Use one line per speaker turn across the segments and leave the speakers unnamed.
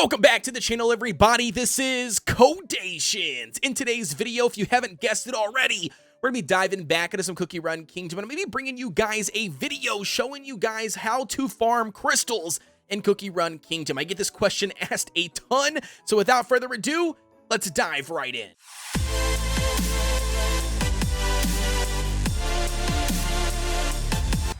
Welcome back to the channel, everybody. This is Kodeations. In today's video, if you haven't guessed it already, we're going to be diving back into some Cookie Run Kingdom, and I'm going to be bringing you guys a video showing you guys how to farm crystals in Cookie Run Kingdom. I get this question asked a ton, so without further ado, let's dive right in.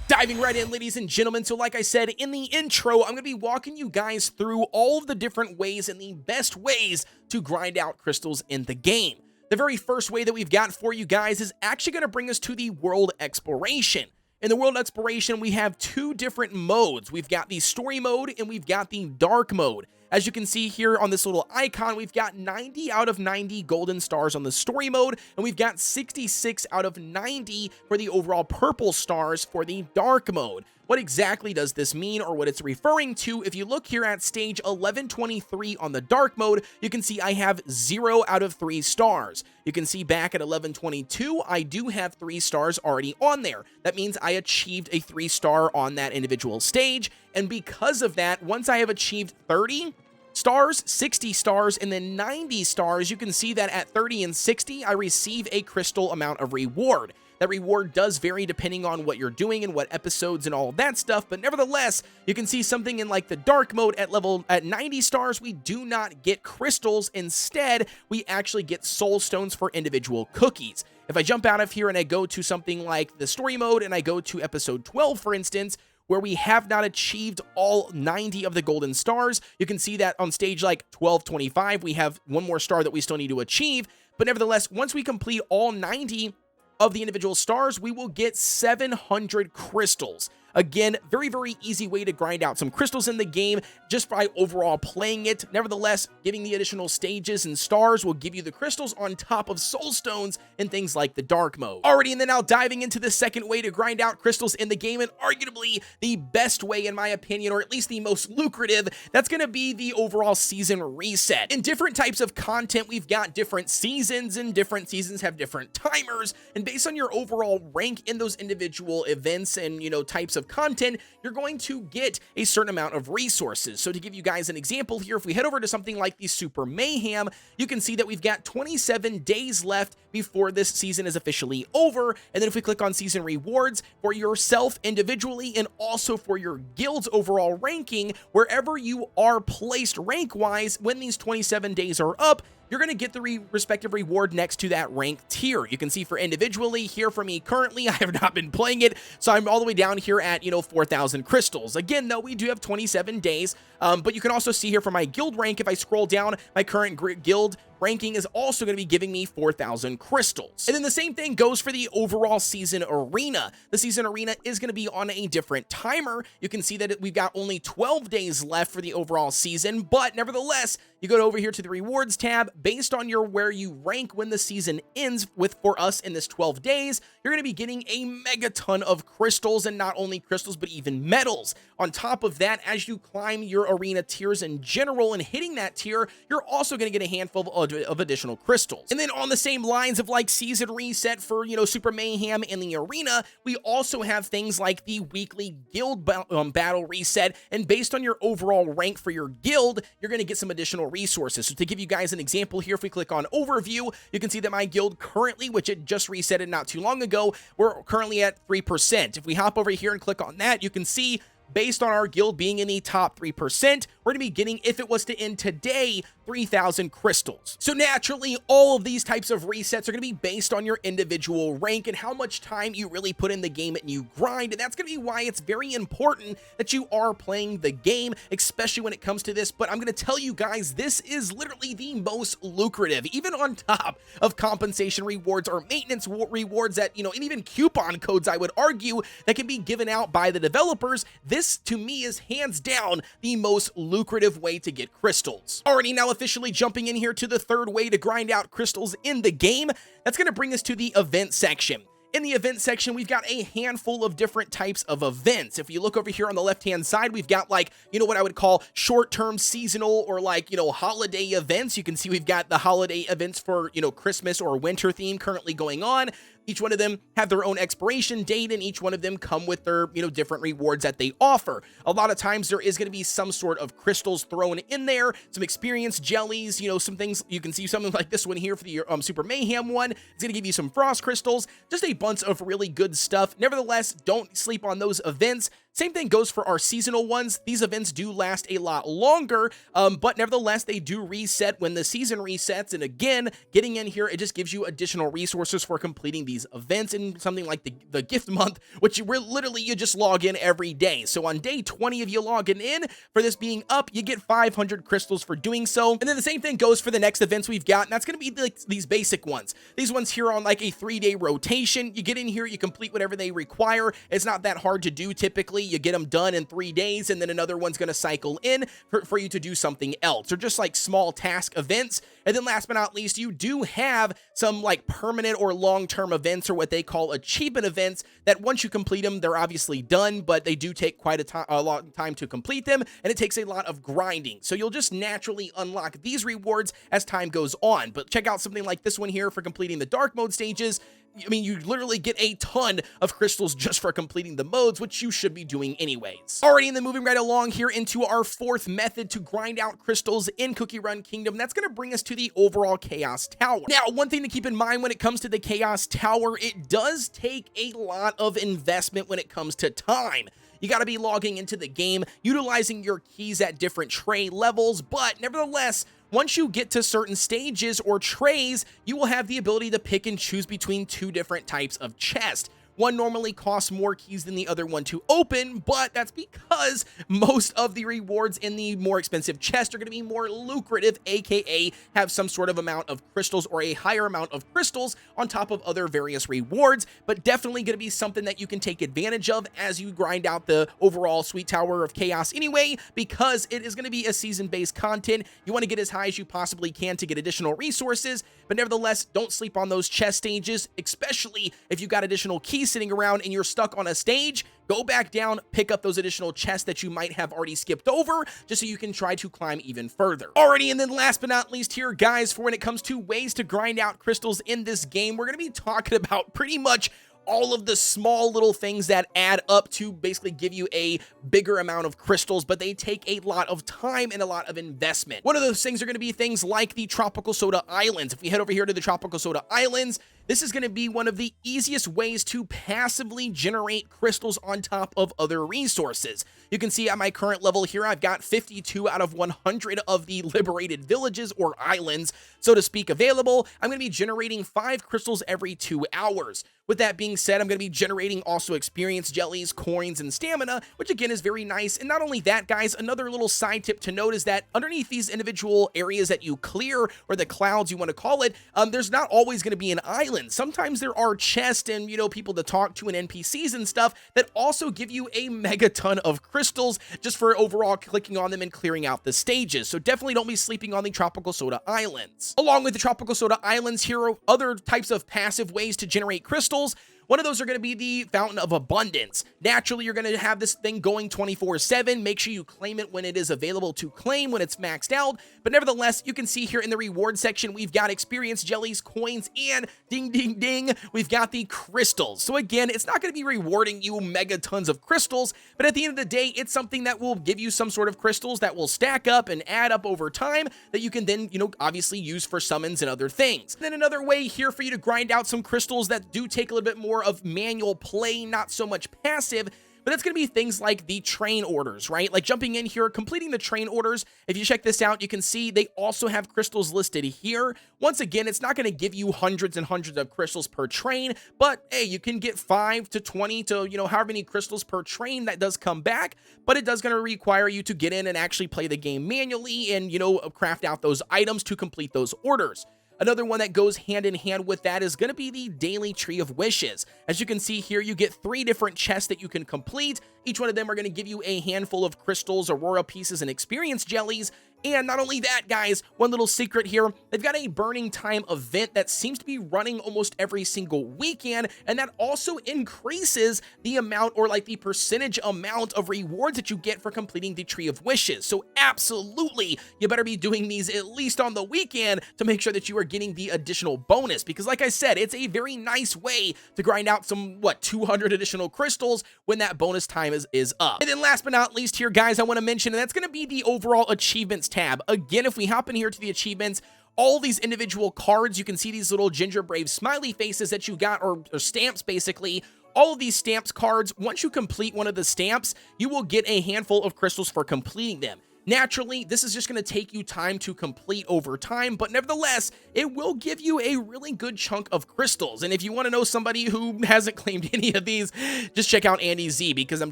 Diving right in, ladies and gentlemen. So like I said in the intro, I'm going to be walking you guys through all of the different ways and the best ways to grind out crystals in the game. The very first way that we've got for you guys is actually going to bring us to the world exploration. In the world exploration, we have two different modes. We've got the story mode and we've got the dark mode. As you can see here on this little icon, we've got 90 out of 90 golden stars on the story mode, and we've got 66 out of 90 for the overall purple stars for the dark mode. What exactly does this mean, or what it's referring to? If you look here at stage 1123 on the dark mode, you can see I have 0 out of 3 stars. You can see back at 1122, I do have 3 stars already on there. That means I achieved a 3-star on that individual stage, and because of that, once I have achieved 30 stars, 60 stars, and then 90 stars, you can see that at 30 and 60, I receive a crystal amount of reward. That reward does vary depending on what you're doing and what episodes and all of that stuff, but nevertheless, you can see something in like the dark mode at 90 stars, we do not get crystals. Instead, we actually get soul stones for individual cookies. If I jump out of here and I go to something like the story mode and I go to episode 12, for instance, where we have not achieved all 90 of the golden stars, you can see that on stage like 1225, we have one more star that we still need to achieve. But nevertheless, once we complete all 90 of the individual stars, we will get 700 crystals. Again, very, very easy way to grind out some crystals in the game just by overall playing it. Nevertheless, giving the additional stages and stars will give you the crystals on top of soul stones and things like the dark mode. Alrighty, and then now diving into the second way to grind out crystals in the game, and arguably the best way in my opinion, or at least the most lucrative, that's going to be the overall season reset. In different types of content, we've got different seasons, and different seasons have different timers, and based on your overall rank in those individual events and, types of content, you're going to get a certain amount of resources. So to give you guys an example here, if we head over to something like the Super Mayhem, you can see that we've got 27 days left before this season is officially over. And then if we click on season rewards for yourself individually and also for your guild's overall ranking, wherever you are placed rank-wise, when these 27 days are up, you're going to get the respective reward next to that rank tier. You can see for individually here for me currently, I have not been playing it, so I'm all the way down here at, 4,000 crystals. Again, though, we do have 27 days, but you can also see here for my guild rank, if I scroll down, my current guild ranking is also going to be giving me 4,000 crystals. And then the same thing goes for the overall season arena. The season arena is going to be on a different timer. You can see that we've got only 12 days left for the overall season, but nevertheless, you go over here to the rewards tab. Based on where you rank when the season ends for us in this 12 days, you're going to be getting a mega ton of crystals, and not only crystals, but even metals. On top of that, as you climb your arena tiers in general and hitting that tier, you're also going to get a handful of additional crystals. And then on the same lines of like season reset for, Super Mayhem in the arena, we also have things like the weekly guild battle reset, and based on your overall rank for your guild, you're going to get some additional resources. So to give you guys an example here, if we click on overview, you can see that my guild currently, which it just resetted not too long ago, we're currently at 3%. If we hop over here and click on that, you can see based on our guild being in the top 3%, we're going to be getting, if it was to end today, 3,000 crystals. So naturally, all of these types of resets are going to be based on your individual rank and how much time you really put in the game and you grind. And that's going to be why it's very important that you are playing the game, especially when it comes to this. But I'm going to tell you guys, this is literally the most lucrative, even on top of compensation rewards or maintenance rewards that, and even coupon codes, I would argue, that can be given out by the developers. This, to me, is hands down the most lucrative way to get crystals. Alrighty, now officially jumping in here to the third way to grind out crystals in the game, that's going to bring us to the event section. In the event section, we've got a handful of different types of events. If you look over here on the left-hand side, we've got like, what I would call short-term seasonal or like, holiday events. You can see we've got the holiday events for, Christmas or winter theme currently going on. Each one of them have their own expiration date, and each one of them come with their, different rewards that they offer. A lot of times there is going to be some sort of crystals thrown in there, some experience jellies, some things. You can see something like this one here for the Super Mayhem one. It's going to give you some frost crystals, just a bunch of really good stuff. Nevertheless, don't sleep on those events. Same thing goes for our seasonal ones. These events do last a lot longer, but nevertheless, they do reset when the season resets. And again, getting in here, it just gives you additional resources for completing these events in something like the gift month, which you just log in every day. So on day 20 of you logging in, for this being up, you get 500 crystals for doing so. And then the same thing goes for the next events we've got, and that's going to be like these basic ones. These ones here on like a 3-day rotation. You get in here, you complete whatever they require. It's not that hard to do typically. You get them done in 3 days, and then another one's going to cycle in for you to do something else, or just like small task events. And then last but not least, you do have some like permanent or long-term events, or what they call achievement events, that once you complete them, they're obviously done, but they do take quite a long time to complete them, and it takes a lot of grinding. So you'll just naturally unlock these rewards as time goes on. But check out something like this one here for completing the dark mode stages. I mean, you literally get a ton of crystals just for completing the modes, which you should be doing anyways. Alrighty, and then moving right along here into our fourth method to grind out crystals in Cookie Run Kingdom, that's going to bring us to the overall Chaos Tower. Now, one thing to keep in mind when it comes to the Chaos Tower, it does take a lot of investment when it comes to time. You got to be logging into the game, utilizing your keys at different tray levels, but nevertheless, once you get to certain stages or trays, you will have the ability to pick and choose between 2 different types of chests. One normally costs more keys than the other one to open, but that's because most of the rewards in the more expensive chest are going to be more lucrative, aka have some sort of amount of crystals or a higher amount of crystals on top of other various rewards, but definitely going to be something that you can take advantage of as you grind out the overall Sweet Tower of Chaos anyway, because it is going to be a season-based content. You want to get as high as you possibly can to get additional resources, but nevertheless, don't sleep on those chest stages, especially if you got additional keys sitting around and you're stuck on a stage. Go back down, pick up those additional chests that you might have already skipped over, just so you can try to climb even further. Alrighty, and then last but not least here, guys, for when it comes to ways to grind out crystals in this game, we're going to be talking about pretty much all of the small little things that add up to basically give you a bigger amount of crystals, but they take a lot of time and a lot of investment. One of those things are going to be things like the Tropical Soda Islands. If we head over here to the Tropical Soda Islands, this is going to be one of the easiest ways to passively generate crystals on top of other resources. You can see at my current level here, I've got 52 out of 100 of the liberated villages or islands, so to speak, available. I'm going to be generating 5 crystals every 2 hours. With that being said, I'm going to be generating also experience jellies, coins, and stamina, which again is very nice. And not only that, guys, another little side tip to note is that underneath these individual areas that you clear, or the clouds you want to call it, there's not always going to be an island. Sometimes there are chests and, people to talk to and NPCs and stuff that also give you a mega ton of crystals just for overall clicking on them and clearing out the stages. So definitely don't be sleeping on the Tropical Soda Islands. Along with the Tropical Soda Islands, here are other types of passive ways to generate crystals. One of those are going to be the Fountain of Abundance. Naturally, you're going to have this thing going 24/7. Make sure you claim it when it is available to claim, when it's maxed out. But nevertheless, you can see here in the reward section, we've got experience jellies, coins, and ding, ding, ding, we've got the crystals. So again, it's not going to be rewarding you mega tons of crystals, but at the end of the day, it's something that will give you some sort of crystals that will stack up and add up over time that you can then, obviously use for summons and other things. Then another way here for you to grind out some crystals that do take a little bit more of manual play, not so much passive, but that's going to be things like the train orders, right? Like jumping in here, completing the train orders. If you check this out, you can see they also have crystals listed here. Once again, it's not going to give you hundreds and hundreds of crystals per train, but hey, you can get 5 to 20 to, however many crystals per train that does come back, but it does going to require you to get in and actually play the game manually and, craft out those items to complete those orders. Another one that goes hand in hand with that is going to be the Daily Tree of Wishes. As you can see here, you get 3 different chests that you can complete. Each one of them are going to give you a handful of crystals, aurora pieces, and experience jellies. And not only that, guys, one little secret here, they've got a burning time event that seems to be running almost every single weekend, and that also increases the amount, or like the percentage amount of rewards that you get for completing the Tree of Wishes. So absolutely, you better be doing these at least on the weekend to make sure that you are getting the additional bonus, because like I said, it's a very nice way to grind out some, 200 additional crystals when that bonus time is up. And then last but not least here, guys, I want to mention, and that's going to be the overall achievements tab. Again, if we hop in here to the achievements, all these individual cards, you can see these little ginger brave smiley faces that you got, or stamps basically. All of these stamps cards, once you complete one of the stamps, you will get a handful of crystals for completing them. Naturally, this is just going to take you time to complete over time, but nevertheless, it will give you a really good chunk of crystals. And if you want to know somebody who hasn't claimed any of these, just check out Andy Z, because I'm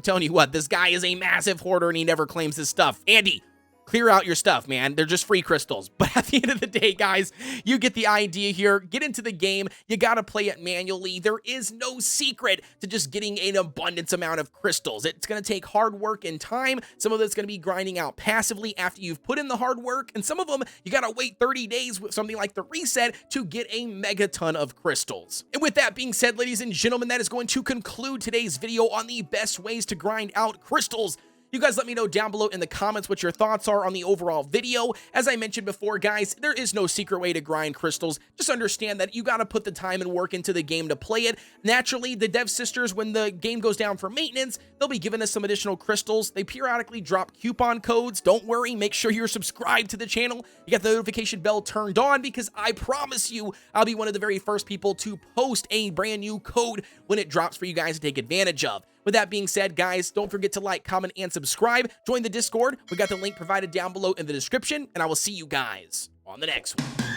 telling you what, this guy is a massive hoarder and he never claims his stuff. Andy, clear out your stuff, man. They're just free crystals. But at the end of the day, guys, you get the idea here. Get into the game. You got to play it manually. There is no secret to just getting an abundance amount of crystals. It's going to take hard work and time. Some of it's going to be grinding out passively after you've put in the hard work. And some of them, you got to wait 30 days with something like the reset to get a mega ton of crystals. And with that being said, ladies and gentlemen, that is going to conclude today's video on the best ways to grind out crystals. You guys let me know down below in the comments what your thoughts are on the overall video. As I mentioned before, guys, there is no secret way to grind crystals. Just understand that you got to put the time and work into the game to play it. Naturally, the Dev Sisters, when the game goes down for maintenance, they'll be giving us some additional crystals. They periodically drop coupon codes. Don't worry, make sure you're subscribed to the channel. You got the notification bell turned on, because I promise you, I'll be one of the very first people to post a brand new code when it drops for you guys to take advantage of. With that being said, guys, don't forget to like, comment, and subscribe. Join the Discord. We got the link provided down below in the description, and I will see you guys on the next one.